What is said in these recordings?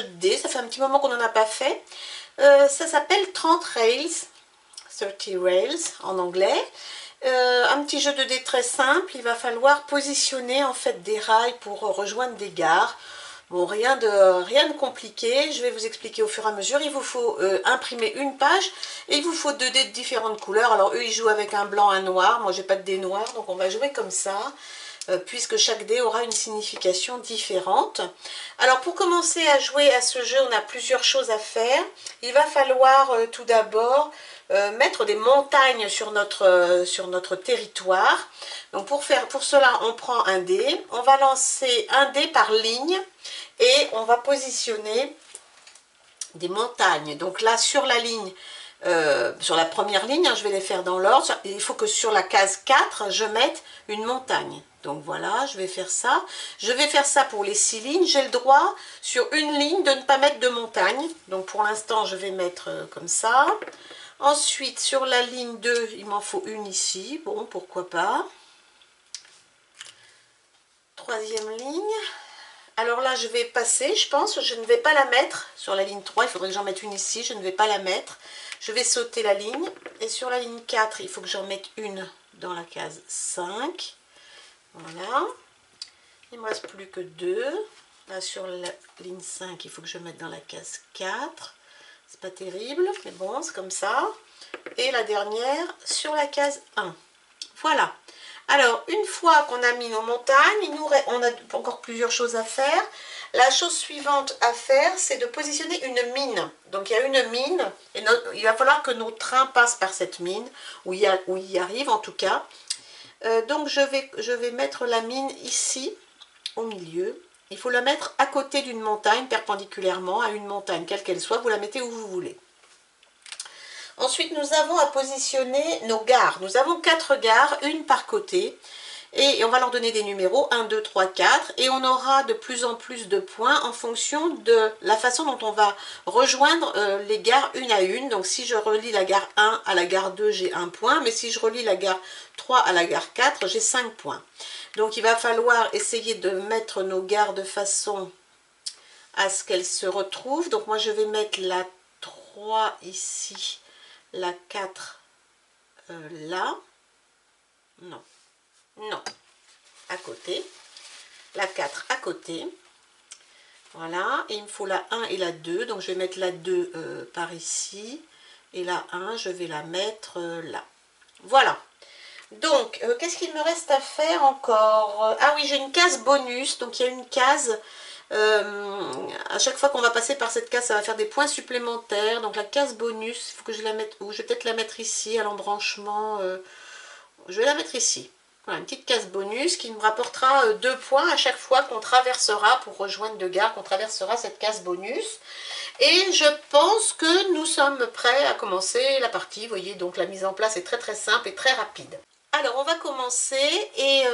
jeu de dés, ça fait un petit moment qu'on n'en a pas fait. Ça s'appelle 30 Rails, 30 Rails en anglais. Un petit jeu de dés très simple, il va falloir positionner en fait des rails pour rejoindre des gares. Bon, rien de compliqué, je vais vous expliquer au fur et à mesure. Il vous faut imprimer une page et il vous faut 2 dés de différentes couleurs. Alors eux ils jouent avec un blanc, un noir, moi j'ai pas de dés noirs, donc on va jouer comme ça. Puisque chaque dé aura une signification différente. Alors pour commencer à jouer à ce jeu, on a plusieurs choses à faire. Il va falloir tout d'abord mettre des montagnes sur notre territoire. Donc pour cela, on prend un dé, on va lancer un dé par ligne et on va positionner des montagnes. Donc là, sur la ligne, sur la première ligne, hein, je vais les faire dans l'ordre. Il faut que sur la case 4, je mette une montagne. Donc voilà, je vais faire ça. Je vais faire ça pour les 6 lignes. J'ai le droit, sur une ligne, de ne pas mettre de montagne. Donc pour l'instant, je vais mettre comme ça. Ensuite, sur la ligne 2, il m'en faut une ici. Bon, pourquoi pas. Troisième ligne. Alors là, je vais passer, je pense. Je ne vais pas la mettre sur la ligne 3. Il faudrait que j'en mette une ici. Je ne vais pas la mettre. Je vais sauter la ligne. Et sur la ligne 4, il faut que j'en mette une dans la case 5. Voilà, il ne me reste plus que 2. Là sur la ligne 5, il faut que je mette dans la case 4. C'est pas terrible, mais bon, c'est comme ça. Et la dernière sur la case 1. Voilà. Alors, une fois qu'on a mis nos montagnes, on a encore plusieurs choses à faire. La chose suivante à faire, c'est de positionner une mine. Donc, il y a une mine, et il va falloir que nos trains passent par cette mine, ou y arrivent en tout cas. Donc je vais mettre la mine ici, au milieu. Il faut la mettre à côté d'une montagne, perpendiculairement à une montagne, quelle qu'elle soit, vous la mettez où vous voulez. Ensuite, nous avons à positionner nos gares. Nous avons 4 gares, une par côté. Et on va leur donner des numéros, 1, 2, 3, 4. Et on aura de plus en plus de points en fonction de la façon dont on va rejoindre les gares une à une. Donc si je relie la gare 1 à la gare 2, j'ai 1 point. Mais si je relie la gare 3 à la gare 4, j'ai 5 points. Donc il va falloir essayer de mettre nos gares de façon à ce qu'elles se retrouvent. Donc moi je vais mettre la 3 ici, la 4 là. Non. Non, à côté, la 4 à côté, voilà, et il me faut la 1 et la 2, donc je vais mettre la 2 par ici, et la 1, je vais la mettre là. Voilà, donc, qu'est-ce qu'il me reste à faire encore? Ah oui, j'ai une case bonus, donc il y a une case, à chaque fois qu'on va passer par cette case, ça va faire des points supplémentaires, donc la case bonus, il faut que je la mette, ou je vais peut-être la mettre ici, à l'embranchement, je vais la mettre ici. Voilà, une petite case bonus qui me rapportera 2 points à chaque fois qu'on traversera, pour rejoindre 2 gares, qu'on traversera cette case bonus. Et je pense que nous sommes prêts à commencer la partie. Vous voyez, donc la mise en place est très très simple et très rapide. Alors on va commencer et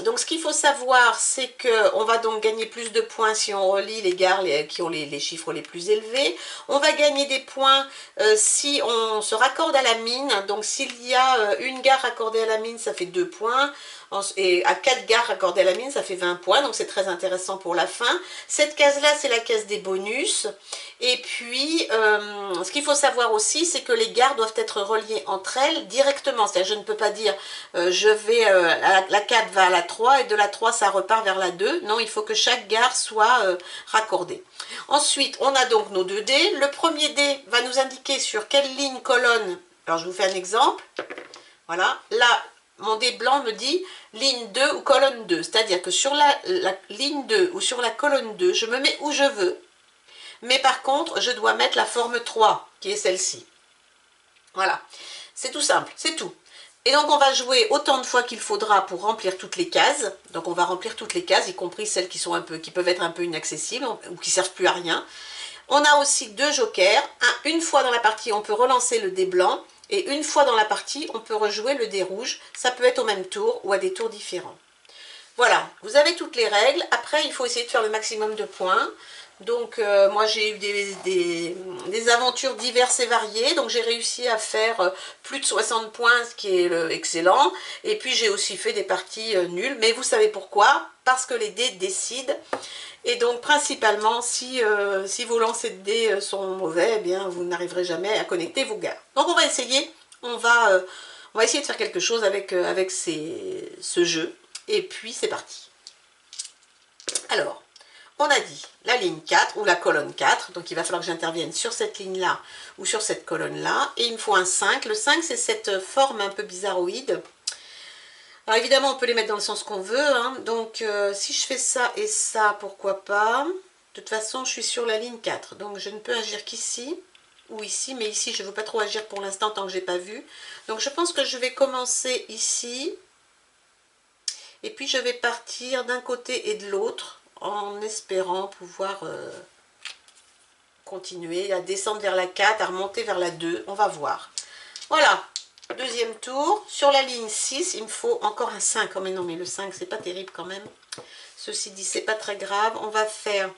donc ce qu'il faut savoir, c'est qu'on va donc gagner plus de points si on relie les gares qui ont les chiffres les plus élevés. On va gagner des points si on se raccorde à la mine. Donc s'il y a une gare raccordée à la mine, ça fait 2 points. Et à 4 gares raccordées à la mine, ça fait 20 points, donc c'est très intéressant pour la fin. Cette case-là, c'est la case des bonus. Et puis, ce qu'il faut savoir aussi, c'est que les gares doivent être reliées entre elles directement. C'est-à-dire, je ne peux pas dire, je vais, la 4 va à la 3, et de la 3, ça repart vers la 2. Non, il faut que chaque gare soit raccordée. Ensuite, on a donc nos 2 dés. Le premier dé va nous indiquer sur quelle ligne, colonne. Alors, je vous fais un exemple. Voilà, là, mon dé blanc me dit ligne 2 ou colonne 2, c'est-à-dire que sur la ligne 2 ou sur la colonne 2, je me mets où je veux, mais par contre, je dois mettre la forme 3, qui est celle-ci. Voilà, c'est tout simple, c'est tout. Et donc, on va jouer autant de fois qu'il faudra pour remplir toutes les cases. Donc, on va remplir toutes les cases, y compris celles qui peuvent être un peu inaccessibles ou qui ne servent plus à rien. On a aussi 2 jokers. Une fois dans la partie, on peut relancer le dé blanc. Et une fois dans la partie, on peut rejouer le dé rouge. Ça peut être au même tour ou à des tours différents. Voilà, vous avez toutes les règles. Après, il faut essayer de faire le maximum de points. Donc, moi, j'ai eu des aventures diverses et variées. Donc, j'ai réussi à faire plus de 60 points, ce qui est excellent. Et puis, j'ai aussi fait des parties nulles. Mais vous savez pourquoi? Parce que les dés décident. Et donc principalement, si vos lancers de dés sont mauvais, eh bien vous n'arriverez jamais à connecter vos gares. Donc on va essayer, on va essayer de faire quelque chose avec, ce jeu. Et puis c'est parti. Alors, on a dit la ligne 4 ou la colonne 4, donc il va falloir que j'intervienne sur cette ligne-là ou sur cette colonne-là. Et il me faut un 5. Le 5, c'est cette forme un peu bizarroïde. Alors évidemment, on peut les mettre dans le sens qu'on veut, hein. Donc si je fais ça et ça, pourquoi pas. De toute façon, je suis sur la ligne 4, donc je ne peux agir qu'ici ou ici, mais ici, je ne veux pas trop agir pour l'instant tant que je n'ai pas vu. Donc je pense que je vais commencer ici, et puis je vais partir d'un côté et de l'autre, en espérant pouvoir continuer à descendre vers la 4, à remonter vers la 2, on va voir. Voilà. Deuxième tour, sur la ligne 6, il me faut encore un 5. Oh mais non, mais le 5, c'est pas terrible quand même. Ceci dit, c'est pas très grave. On va faire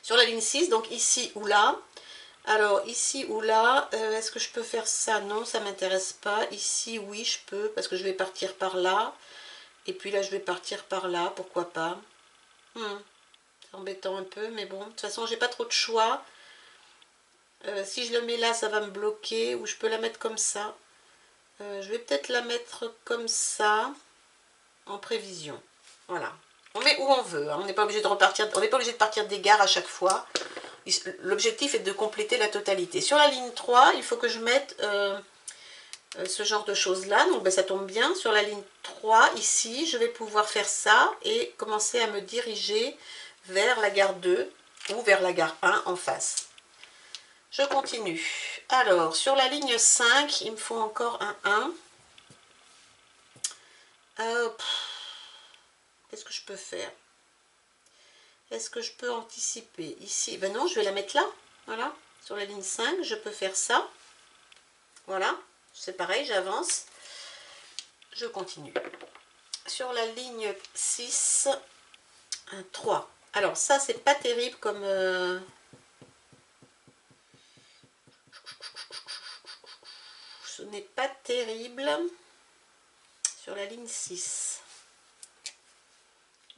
sur la ligne 6, donc ici ou là. Alors, ici ou là, est-ce que je peux faire ça? Non, ça m'intéresse pas. Ici, oui, je peux, parce que je vais partir par là. Et puis là, je vais partir par là, pourquoi pas. C'est embêtant un peu, mais bon, de toute façon, j'ai pas trop de choix. Si je le mets là, ça va me bloquer, ou je peux la mettre comme ça. Je vais peut-être la mettre comme ça, en prévision. Voilà. On met où on veut, hein. On n'est pas obligé de repartir, on n'est pas obligé de partir des gares à chaque fois. L'objectif est de compléter la totalité. Sur la ligne 3, il faut que je mette ce genre de choses-là. Donc ben, ça tombe bien. Sur la ligne 3, ici, je vais pouvoir faire ça et commencer à me diriger vers la gare 2 ou vers la gare 1 en face. Je continue. Alors, sur la ligne 5, il me faut encore un 1. Qu'est-ce que je peux faire? Est-ce que je peux anticiper ici? Ben non, je vais la mettre là. Voilà. Sur la ligne 5, je peux faire ça. Voilà. C'est pareil, j'avance. Je continue. Sur la ligne 6, un 3. Alors ça, c'est pas terrible comme... Ce n'est pas terrible. Sur la ligne 6.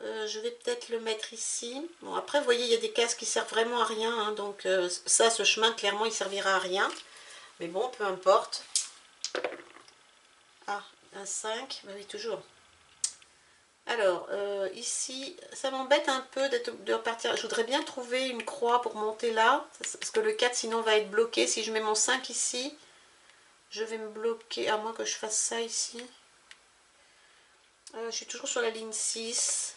Je vais peut-être le mettre ici. Bon, après, vous voyez, il y a des cases qui servent vraiment à rien. Hein, donc ça, ce chemin, clairement, il servira à rien. Mais bon, peu importe. Ah, un 5. Ben oui, toujours. Alors, ici, ça m'embête un peu de repartir. Je voudrais bien trouver une croix pour monter là. Parce que le 4, sinon, va être bloqué. Si je mets mon 5 ici, je vais me bloquer. À moins que je fasse ça ici. Je suis toujours sur la ligne 6.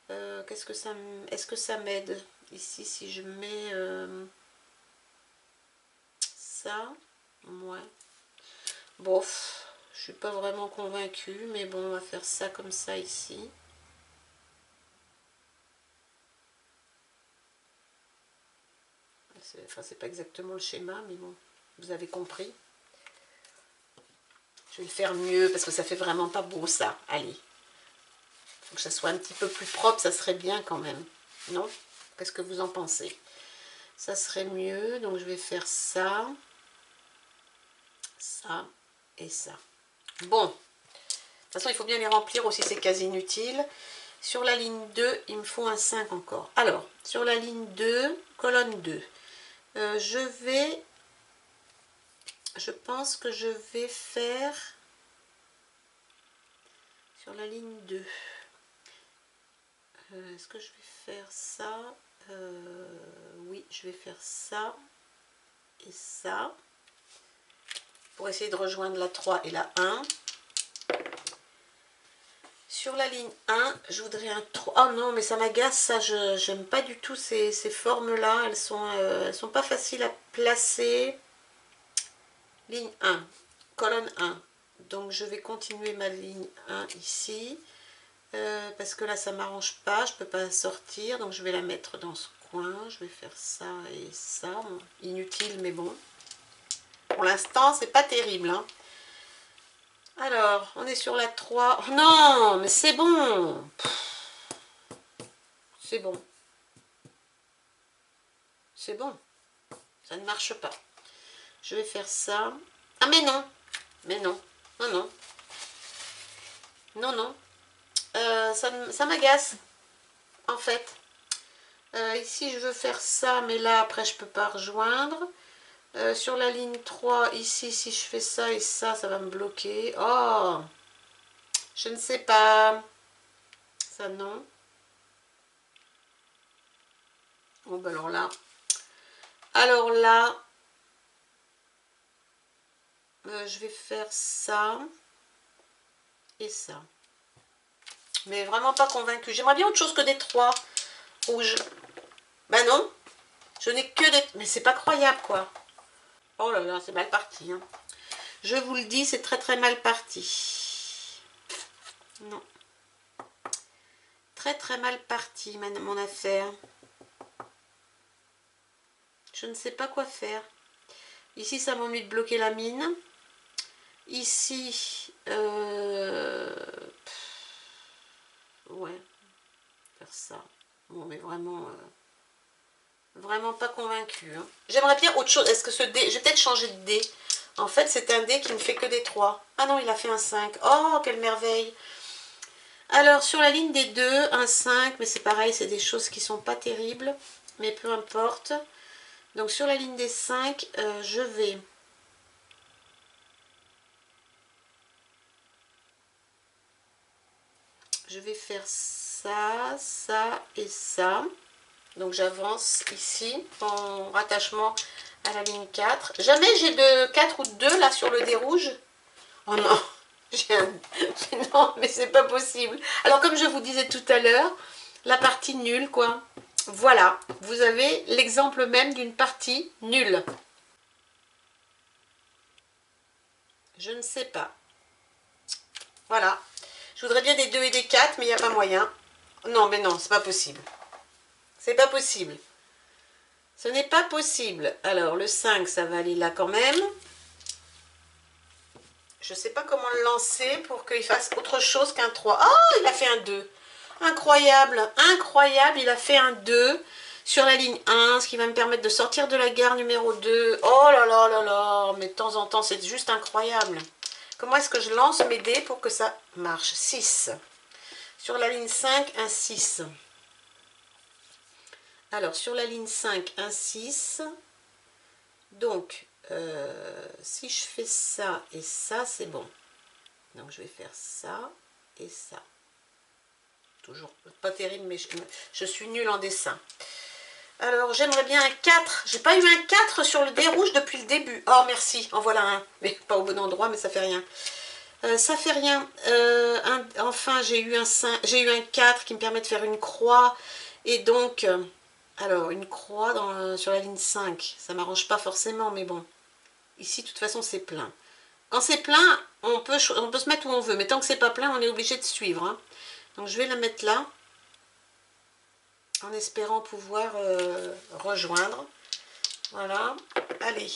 Qu'est-ce que ça... Est-ce que ça m'aide ici si je mets ça? Ouais. Bof, je suis pas vraiment convaincue, mais bon, on va faire ça comme ça ici. Enfin, c'est pas exactement le schéma, mais bon, vous avez compris. Je vais le faire mieux parce que ça fait vraiment pas beau ça. Allez. Faut que ça soit un petit peu plus propre, ça serait bien quand même. Non? Qu'est-ce que vous en pensez? Ça serait mieux, donc je vais faire ça, ça et ça. Bon. De toute façon, il faut bien les remplir aussi, c'est quasi inutile. Sur la ligne 2, il me faut un 5 encore. Alors, sur la ligne 2, colonne 2, je pense que je vais faire sur la ligne 2. Est-ce que je vais faire ça? Oui, je vais faire ça et ça pour essayer de rejoindre la 3 et la 1. Sur la ligne 1, je voudrais un 3. Oh non, mais ça m'agace, ça, j'aime pas du tout ces formes-là. Elles sont pas faciles à placer. Ligne 1, colonne 1. Donc je vais continuer ma ligne 1 ici. Parce que là ça m'arrange pas, je peux pas sortir, donc je vais la mettre dans ce coin. Je vais faire ça et ça. Bon, inutile, mais bon. Pour l'instant, c'est pas terrible. Hein. Alors, on est sur la 3. Oh non, mais c'est bon. C'est bon. C'est bon. Ça ne marche pas. Je vais faire ça. Ah mais non. Mais non. Non, non. Non, non. Ça m'agace. en fait. Ici, je veux faire ça, mais là, après, je peux pas rejoindre. Sur la ligne 3, ici, si je fais ça et ça va me bloquer. Oh, je ne sais pas. Ça, non. Bon, ben alors là. Alors là, je vais faire ça et ça. Mais vraiment pas convaincue. J'aimerais bien autre chose que des 3 rouges. Ben non, je n'ai que des... Mais c'est pas croyable, quoi. Oh là là, c'est mal parti. Hein. Je vous le dis, c'est très très mal parti. Non. Très très mal parti, mon affaire. Je ne sais pas quoi faire. Ici, ça m'ennuie de bloquer la mine. Ici, ouais, faire ça. Bon, mais vraiment, vraiment pas convaincu. Hein. J'aimerais bien autre chose. Est-ce que ce dé, je vais peut-être changer de dé. En fait, c'est un dé qui ne fait que des 3. Ah non, il a fait un 5. Oh, quelle merveille. Alors, sur la ligne des 2, un 5, mais c'est pareil, c'est des choses qui sont pas terribles. Mais peu importe. Donc, sur la ligne des 5, je vais... Je vais faire ça, ça et ça. Donc j'avance ici en rattachement à la ligne 4. Jamais j'ai de 4 ou de 2 là sur le dé rouge. Oh non, j'ai un... non mais c'est pas possible. Alors comme je vous disais tout à l'heure, la partie nulle quoi. Voilà, vous avez l'exemple même d'une partie nulle. Je ne sais pas. Voilà. Je voudrais bien des 2 et des 4, mais il n'y a pas moyen. Non, mais non, c'est pas possible. C'est pas possible. Ce n'est pas possible. Alors, le 5, ça va aller là quand même. Je ne sais pas comment le lancer pour qu'il fasse autre chose qu'un 3. Oh, il a fait un 2. Incroyable, incroyable, il a fait un 2 sur la ligne 1, ce qui va me permettre de sortir de la gare numéro 2. Oh là là là là, mais de temps en temps, c'est juste incroyable. Comment est-ce que je lance mes dés pour que ça marche? 6. Sur la ligne 5, un 6. Alors, sur la ligne 5, un 6. Donc, si je fais ça et ça, c'est bon. Donc, je vais faire ça et ça. Toujours pas terrible, mais je suis nulle en dessin. Alors, j'aimerais bien un 4. J'ai pas eu un 4 sur le dé rouge depuis le début. Oh, merci, en voilà un. Mais pas au bon endroit, mais ça fait rien. Ça fait rien. Enfin, j'ai eu un 5, j'ai eu un 4 qui me permet de faire une croix. Et donc, alors, une croix sur la ligne 5. Ça m'arrange pas forcément, mais bon. Ici, de toute façon, c'est plein. Quand c'est plein, on peut se mettre où on veut. Mais tant que c'est pas plein, on est obligé de suivre. Hein. Donc, je vais la mettre là. En espérant pouvoir rejoindre. Voilà. Allez.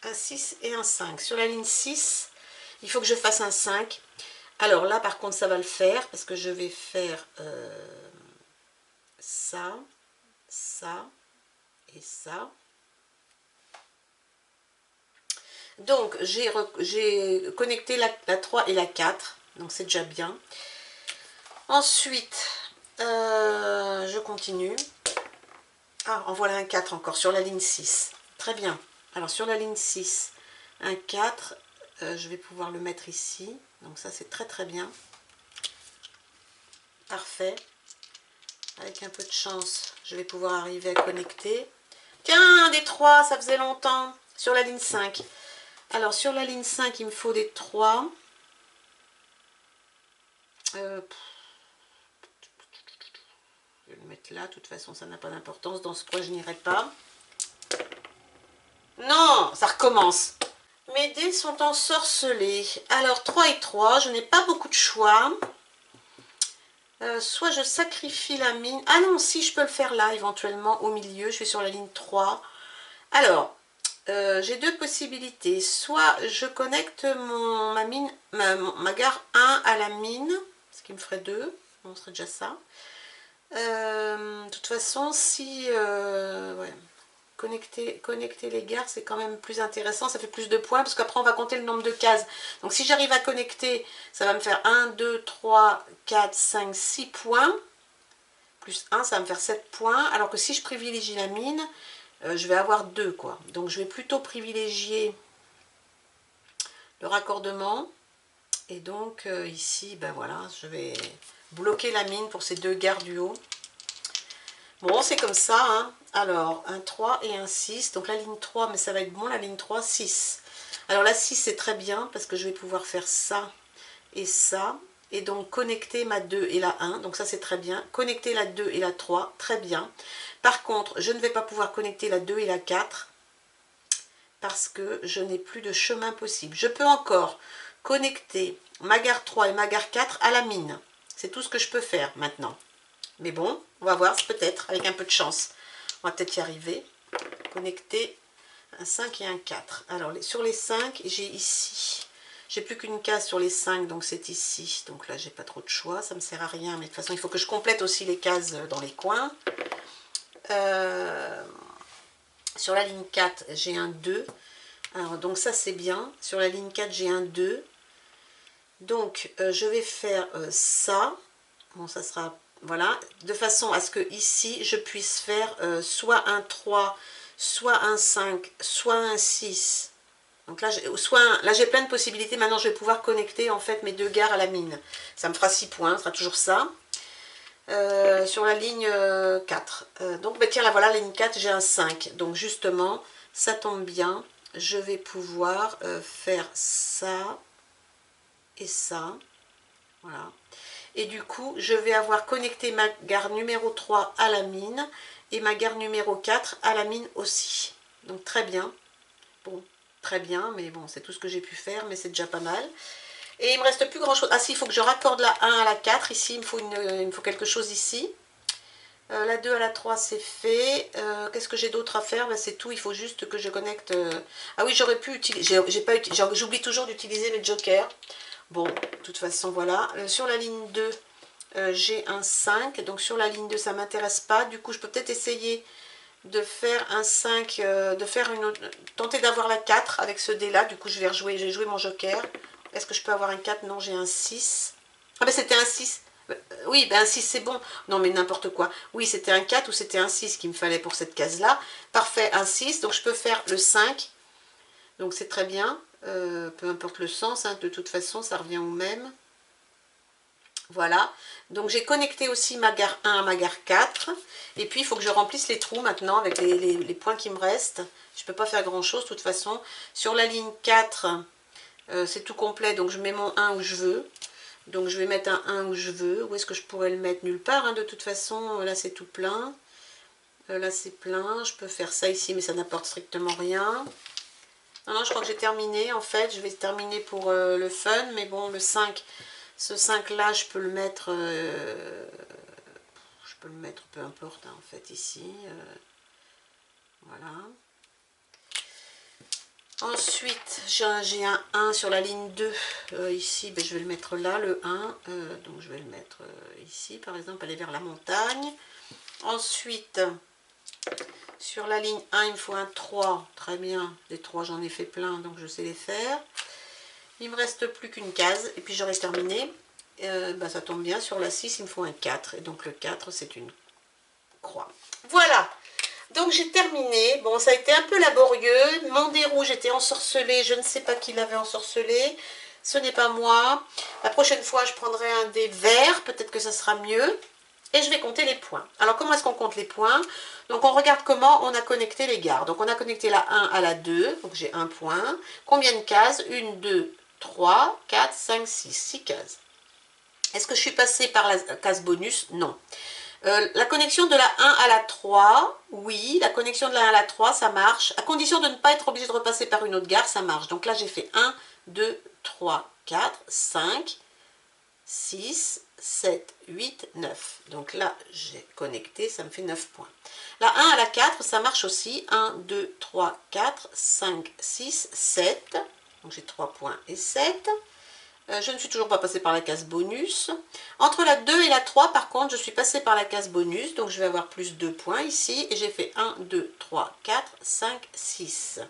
Un 6 et un 5. Sur la ligne 6, il faut que je fasse un 5. Alors là, par contre, ça va le faire. Parce que je vais faire ça, ça et ça. Donc, j'ai connecté la 3 et la 4. Donc, c'est déjà bien. Ensuite, je continue. Ah, en voilà un 4 encore sur la ligne 6. Très bien. Alors, sur la ligne 6, un 4. Je vais pouvoir le mettre ici. Donc, ça, c'est très très bien. Parfait. Avec un peu de chance, je vais pouvoir arriver à connecter. Tiens, des 3, ça faisait longtemps. Sur la ligne 5. Alors, sur la ligne 5, il me faut des 3. Je vais le mettre là. De toute façon, ça n'a pas d'importance. Dans ce coin, je n'irai pas. Non, ça recommence. Mes dés sont ensorcelés. Alors, 3 et 3, je n'ai pas beaucoup de choix. Soit je sacrifie la mine. Ah non, si, je peux le faire là, éventuellement, au milieu. Je suis sur la ligne 3. Alors, j'ai deux possibilités. Soit je connecte ma gare 1 à la mine, ce qui me ferait 2. On serait déjà ça. De toute façon, si... ouais. Connecter les gares, c'est quand même plus intéressant, ça fait plus de points, parce qu'après on va compter le nombre de cases. Donc si j'arrive à connecter, ça va me faire 1, 2, 3, 4, 5, 6 points, plus 1, ça va me faire 7 points. Alors que si je privilégie la mine, je vais avoir 2, quoi. Donc je vais plutôt privilégier le raccordement. Et donc ici, ben voilà, je vais bloquer la mine pour ces 2 gares du haut. Bon, c'est comme ça, hein. Alors, un 3 et un 6. Donc la ligne 3, mais ça va être bon, la ligne 3, 6. Alors la 6, c'est très bien parce que je vais pouvoir faire ça et ça. Et donc connecter ma 2 et la 1. Donc ça, c'est très bien. Connecter la 2 et la 3, très bien. Par contre, je ne vais pas pouvoir connecter la 2 et la 4 parce que je n'ai plus de chemin possible. Je peux encore connecter ma gare 3 et ma gare 4 à la mine. C'est tout ce que je peux faire maintenant. Mais bon, on va voir, peut-être, avec un peu de chance. On va peut-être y arriver. Connecter un 5 et un 4. Alors, sur les 5, j'ai ici. J'ai plus qu'une case sur les 5, donc c'est ici. Donc là, j'ai pas trop de choix. Ça me sert à rien, mais de toute façon, il faut que je complète aussi les cases dans les coins. Sur la ligne 4, j'ai un 2. Alors, donc ça, c'est bien. Sur la ligne 4, j'ai un 2. Donc, je vais faire ça. Bon, ça sera... Voilà, de façon à ce que ici, je puisse faire soit un 3, soit un 5, soit un 6. Donc là, là j'ai plein de possibilités. Maintenant, je vais pouvoir connecter en fait mes 2 gares à la mine. Ça me fera 6 points, ce sera toujours ça. Sur la ligne 4. Donc, ben, tiens, là, voilà, la ligne 4, j'ai un 5. Donc, justement, ça tombe bien. Je vais pouvoir faire ça et ça. Voilà. Et du coup, je vais avoir connecté ma gare numéro 3 à la mine et ma gare numéro 4 à la mine aussi. Donc très bien. Bon, très bien, mais bon, c'est tout ce que j'ai pu faire, mais c'est déjà pas mal. Et il me reste plus grand chose. Ah si, il faut que je raccorde la 1 à la 4. Ici, il me faut quelque chose ici. La 2 à la 3, c'est fait. Qu'est-ce que j'ai d'autre à faire? Ben, c'est tout, il faut juste que je connecte... Ah oui, j'aurais pu utiliser... J'oublie toujours d'utiliser mes jokers. Bon, de toute façon, voilà. Sur la ligne 2, j'ai un 5. Donc sur la ligne 2, ça ne m'intéresse pas. Du coup, je peux peut-être essayer de faire un 5, de faire une autre, tenter d'avoir la 4 avec ce dé là. Du coup, je vais rejouer, j'ai joué mon joker. Est-ce que je peux avoir un 4? Non, j'ai un 6. Ah ben c'était un 6. Oui, ben un 6 c'est bon. Non mais n'importe quoi. Oui, c'était un 4 ou c'était un 6 qu'il me fallait pour cette case là. Parfait, un 6. Donc je peux faire le 5. Donc c'est très bien. Peu importe le sens, hein, de toute façon, ça revient au même. Voilà. Donc j'ai connecté aussi ma gare 1 à ma gare 4. Et puis il faut que je remplisse les trous maintenant avec les points qui me restent. Je ne peux pas faire grand chose de toute façon. Sur la ligne 4, c'est tout complet. Donc je mets mon 1 où je veux. Donc je vais mettre un 1 où je veux. Où est-ce que je pourrais le mettre? Nulle part, hein, de toute façon. Là c'est tout plein. Là c'est plein. Je peux faire ça ici, mais ça n'apporte strictement rien. Non, non, je crois que j'ai terminé en fait. Je vais terminer pour le fun. Mais bon, le 5, ce 5 là, je peux le mettre... peu importe, hein, en fait, ici. Voilà. Ensuite, j'ai un 1 sur la ligne 2. Ici, ben, je vais le mettre là, le 1. Donc, je vais le mettre ici, par exemple, aller vers la montagne. Ensuite, sur la ligne 1, il me faut un 3. Très bien. Les 3, j'en ai fait plein, donc je sais les faire. Il me reste plus qu'une case, et puis j'aurai terminé. Ben, ça tombe bien. Sur la 6, il me faut un 4. Et donc, le 4, c'est une croix. Voilà. Donc j'ai terminé. Bon, ça a été un peu laborieux. Mon dé rouge était ensorcelé. Je ne sais pas qui l'avait ensorcelé. Ce n'est pas moi. La prochaine fois, je prendrai un dé vert. Peut-être que ça sera mieux. Et je vais compter les points. Alors, comment est-ce qu'on compte les points? Donc, on regarde comment on a connecté les gares. Donc, on a connecté la 1 à la 2. Donc, j'ai un point. Combien de cases? 1, 2, 3, 4, 5, 6. 6 cases. Est-ce que je suis passée par la case bonus? Non. La connexion de la 1 à la 3, oui, la connexion de la 1 à la 3, ça marche. À condition de ne pas être obligé de repasser par une autre gare, ça marche. Donc là, j'ai fait 1, 2, 3, 4, 5, 6, 7, 8, 9. Donc là, j'ai connecté, ça me fait 9 points. La 1 à la 4, ça marche aussi. 1, 2, 3, 4, 5, 6, 7. Donc j'ai 3 points et 7. Je ne suis toujours pas passée par la case bonus. Entre la 2 et la 3, par contre, je suis passée par la case bonus. Donc, je vais avoir plus 2 points ici. Et j'ai fait 1, 2, 3, 4, 5, 6.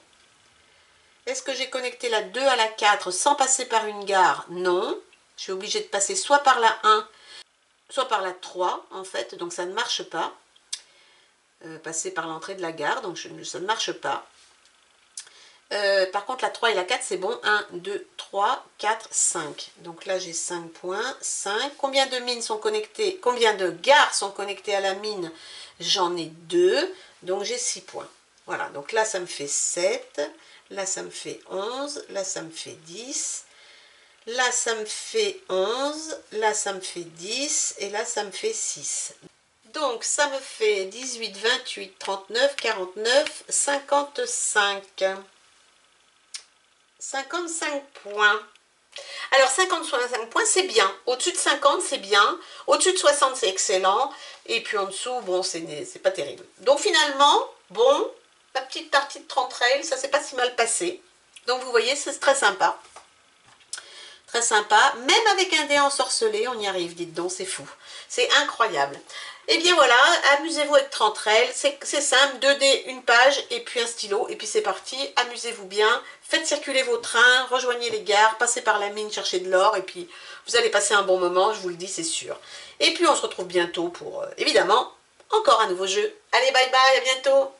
Est-ce que j'ai connecté la 2 à la 4 sans passer par une gare? Non. Je suis obligée de passer soit par la 1, soit par la 3 en fait, donc ça ne marche pas. Passer par l'entrée de la gare, donc ça ne marche pas. Par contre la 3 et la 4 c'est bon, 1, 2, 3, 4, 5. Donc là j'ai 5 points, 5. Combien de mines sont connectées, combien de gares sont connectées à la mine? J'en ai 2, donc j'ai 6 points. Voilà, donc là ça me fait 7, là ça me fait 11, là ça me fait 10, là ça me fait 11, là ça me fait 10, et là ça me fait 6. Donc ça me fait 18, 28, 39, 49, 55. 55 points. Alors 55 points c'est bien, au-dessus de 50 c'est bien, au-dessus de 60 c'est excellent, et puis en dessous, bon, c'est pas terrible. Donc finalement, bon, la petite partie de 30 trail, ça s'est pas si mal passé. Donc vous voyez, c'est très sympa. Très sympa, même avec un dé ensorcelé, on y arrive, dites donc, c'est fou. C'est incroyable. Et bien voilà, amusez-vous avec 30 trails, c'est simple, 2 dés, une page, et puis un stylo, et puis c'est parti, amusez-vous bien, faites circuler vos trains, rejoignez les gares, passez par la mine, cherchez de l'or, et puis vous allez passer un bon moment, je vous le dis, c'est sûr. Et puis on se retrouve bientôt pour, évidemment, encore un nouveau jeu. Allez, bye bye, à bientôt.